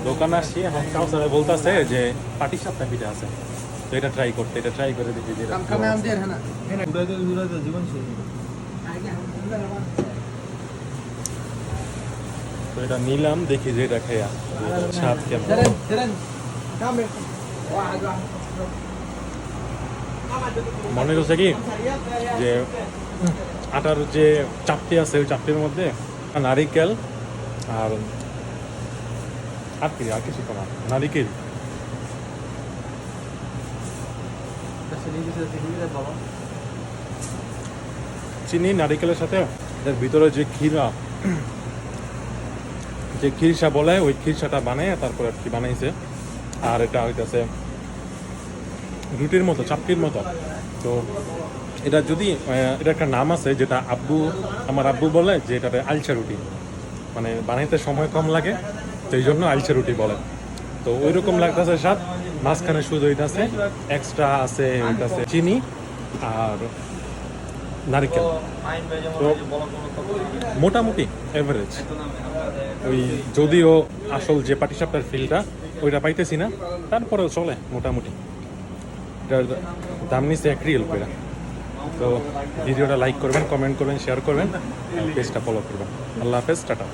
দোকানে আসছি এখন কাউসারে বলতেছে যে পাটিসাপটা পিঠা আছে, তো এটা ট্রাই করতে, এটা ট্রাই করে দেখি যে জীবন তো এটা নিলাম, দেখি যে এটা খেয়া স্বাদ কেমন। মনে হচ্ছে কি যে আটার যে চাপটি আছে ওই চাপটির মধ্যে নারিকেল আর কি আর কিছু তো না, নারিকেল চিনি নারিকেলের সাথে এর ভিতরে যে ক্ষীরা, যে খিরসা বলে ওই খিরসাটা বানায় তারপর আর কি বানাইছে। আর এটা হইতেছে রুটির মতো, চাপটির মতো। তো এটা যদি এটা একটা নাম আছে যেটা আমার আব্বু বলে যে এটাতে আলচা রুটি, মানে বানাইতে সময় কম লাগে, তো এই জন্য আলচা রুটি বলে। তো ওই রকম লাগতেছে স্বাদ, মাঝখানে শুধু ওইটাছে এক্সট্রা আছে, ওইটাছে চিনি আর নারিকেল। তো মোটামুটি এভারেজ, ওই যদিও আসল যে পাটিসাপটার ফিলটা ওইটা পাইতেছি না, তারপরেও চলে মোটামুটি। এটার দাম নিচ্ছে 1 রিয়াল করে। তো ভিডিওটা লাইক করবেন, কমেন্ট করবেন, শেয়ার করবেন, পেজটা ফলো করবেন। আল্লাহ হাফেজ, টাটা।